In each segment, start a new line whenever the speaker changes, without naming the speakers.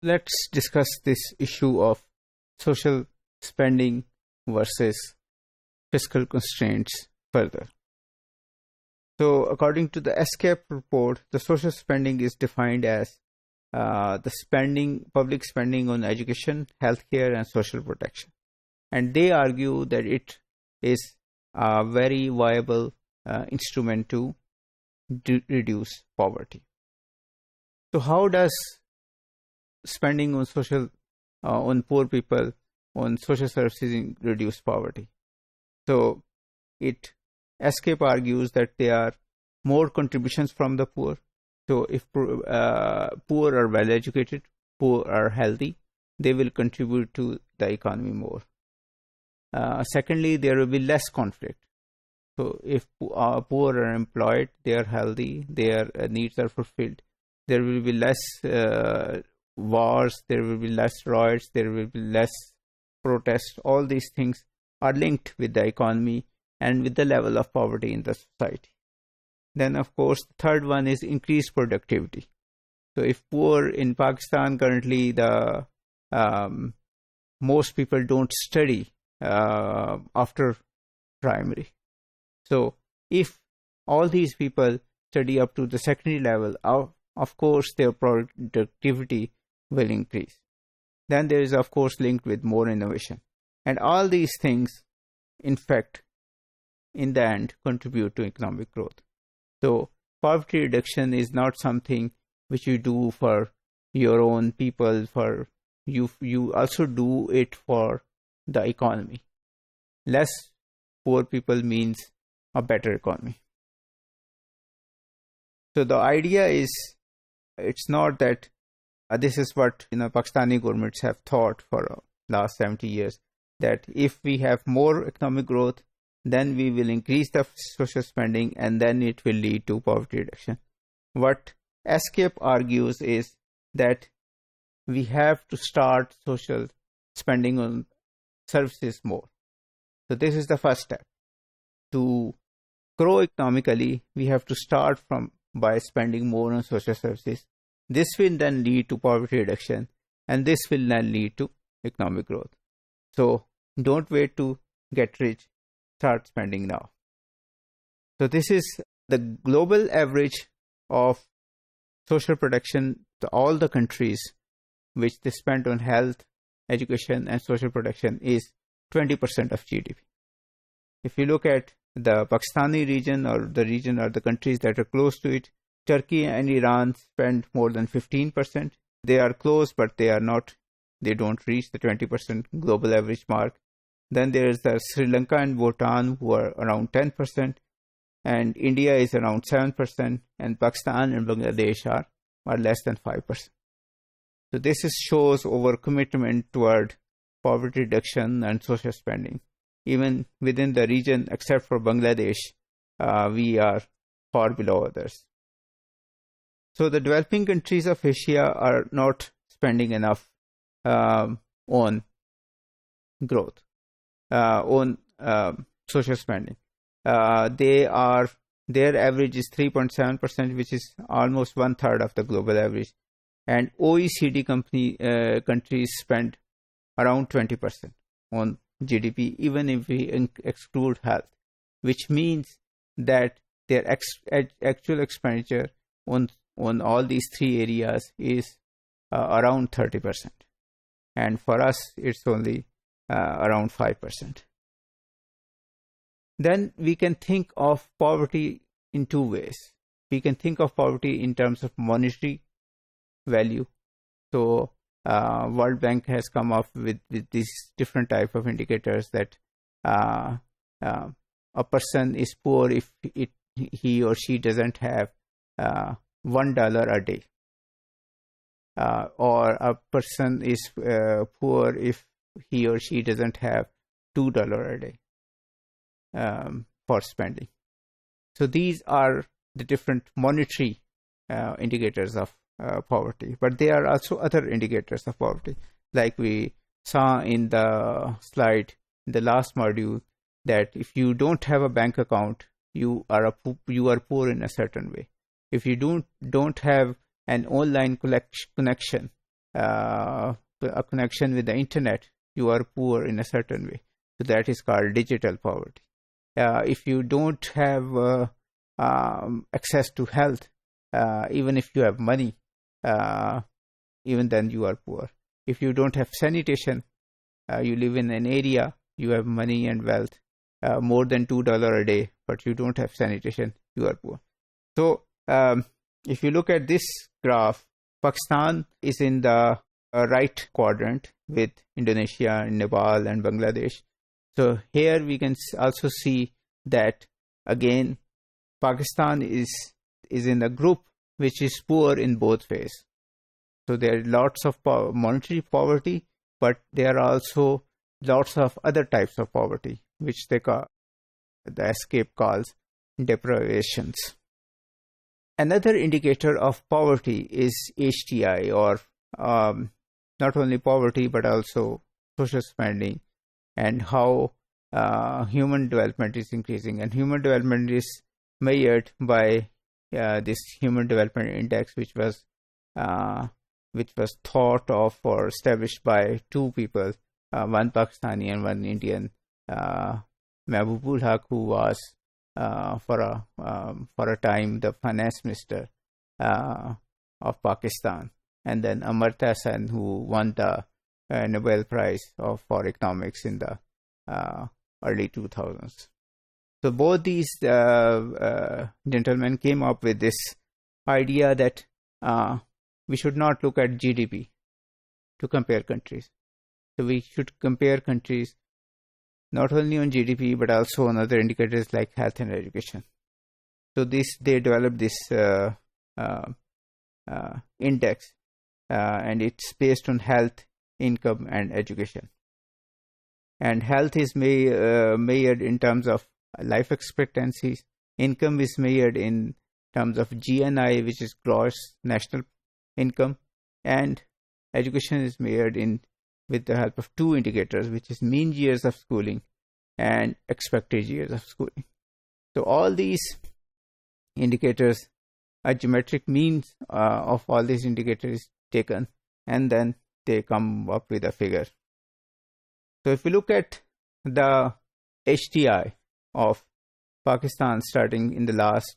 Let's discuss this issue of social spending versus fiscal constraints further. So, according to the SCAP report, the social spending is defined as public spending on education, healthcare, and social protection. And they argue that it is a very viable instrument to reduce poverty. So, how does spending on poor people, on social services reduce poverty? So, SCAP argues that there are more contributions from the poor. So, if poor are well educated, poor are healthy, they will contribute to the economy more. Secondly, there will be less conflict. So, if poor are employed, they are healthy, their needs are fulfilled, there will be less wars, there will be less riots, there will be less protests. All these things are linked with the economy and with the level of poverty in the society. Then, of course, the third one is increased productivity. So, if poor in Pakistan currently, the most people don't study after primary. So, if all these people study up to the secondary level, of course, their productivity will increase. Then there is, of course, linked with more innovation. And all these things, in fact, in the end, contribute to economic growth. So, poverty reduction is not something which you do for your own people, for you also do it for the economy. Less poor people means a better economy. So, the idea is, it's not that this is what Pakistani governments have thought for last 70 years, that if we have more economic growth, then we will increase the social spending and then it will lead to poverty reduction. What SCAP argues is that we have to start social spending on services more. So this is the first step. To grow economically, we have to start by spending more on social services. This will then lead to poverty reduction, and this will then lead to economic growth. So don't wait to get rich, start spending now. So this is the global average of social protection. All the countries which they spend on health, education, and social protection is 20% of GDP. If you look at the Pakistani region or the countries that are close to it, Turkey and Iran spend more than 15%. They are close, but they don't reach the 20% global average mark. Then there is the Sri Lanka and Bhutan, who are around 10%, and India is around 7%, and Pakistan and Bangladesh are less than 5%. So this shows our commitment toward poverty reduction and social spending. Even within the region, except for Bangladesh, we are far below others. So the developing countries of Asia are not spending enough on growth, on social spending. Their average is 3.7%, which is almost 1/3 of the global average. And OECD countries spend around 20% on GDP, even if we exclude health, which means that their actual expenditure on all these three areas is around 30%. And for us, it's only around 5%. Then we can think of poverty in two ways. We can think of poverty in terms of monetary value. So World Bank has come up with these different type of indicators that a person is poor if he or she doesn't have $1 a day, or a person is poor if he or she doesn't have $2 a day for spending. So these are the different monetary indicators of poverty, but there are also other indicators of poverty, like we saw in the slide in the last module, that if you don't have a bank account, you are poor in a certain way. If you don't have an online connection, a connection with the internet, you are poor in a certain way. So that is called digital poverty. If you don't have access to health, even if you have money, even then you are poor. If you don't have sanitation, you live in an area, you have money and wealth, more than $2 a day, but you don't have sanitation, you are poor. So if you look at this graph, Pakistan is in the right quadrant with Indonesia, Nepal, and Bangladesh. So here we can also see that again Pakistan is in a group which is poor in both ways. So there are lots of monetary poverty, but there are also lots of other types of poverty, which the escape calls deprivations. Another indicator of poverty is HTI, or not only poverty but also social spending, and how human development is increasing. And human development is measured by this Human Development Index, which was thought of or established by two people, one Pakistani and one Indian, Mahbubul Haq, who was for a time the finance minister of Pakistan, and then Amartya Sen, who won the Nobel Prize for economics in the early 2000s. So both these gentlemen came up with this idea that we should not look at GDP to compare countries. So we should compare countries not only on GDP but also on other indicators like health and education. So they developed this index, and it's based on health, income, and education. And health is measured in terms of life expectancies. Income is measured in terms of GNI, which is gross national income, and education is measured with the help of two indicators, which is mean years of schooling and expected years of schooling. So all these indicators, a geometric means of all these indicators is taken, and then they come up with a figure. So if we look at the HTI of Pakistan starting in the last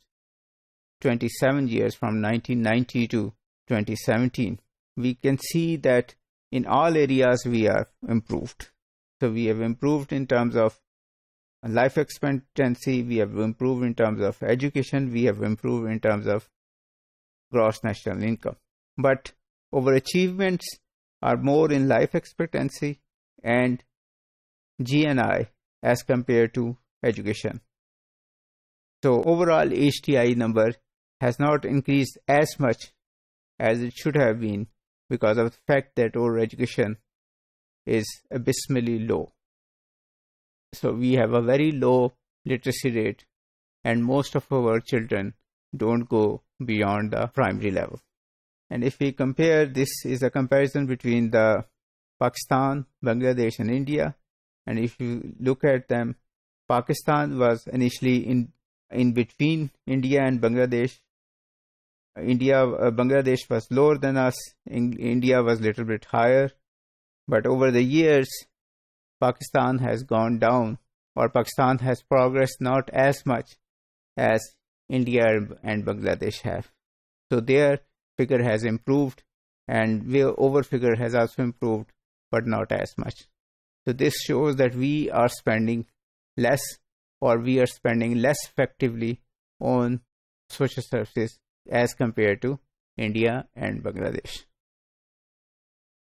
27 years, from 1990 to 2017, we can see that in all areas we have improved. So we have improved in terms of life expectancy, we have improved in terms of education, we have improved in terms of gross national income. But overachievements are more in life expectancy and GNI as compared to education. So overall HTI number has not increased as much as it should have been because of the fact that our education is abysmally low. So we have a very low literacy rate, and most of our children don't go beyond the primary level. And if we compare, this is a comparison between the Pakistan, Bangladesh, and India. And if you look at them, Pakistan was initially in between India and Bangladesh. Bangladesh was lower than us. India was a little bit higher. But over the years, Pakistan has gone down, or Pakistan has progressed not as much as India and Bangladesh have. So their figure has improved, and our figure has also improved, but not as much. So this shows that we are spending less, or we are spending less effectively on social services as compared to India and Bangladesh.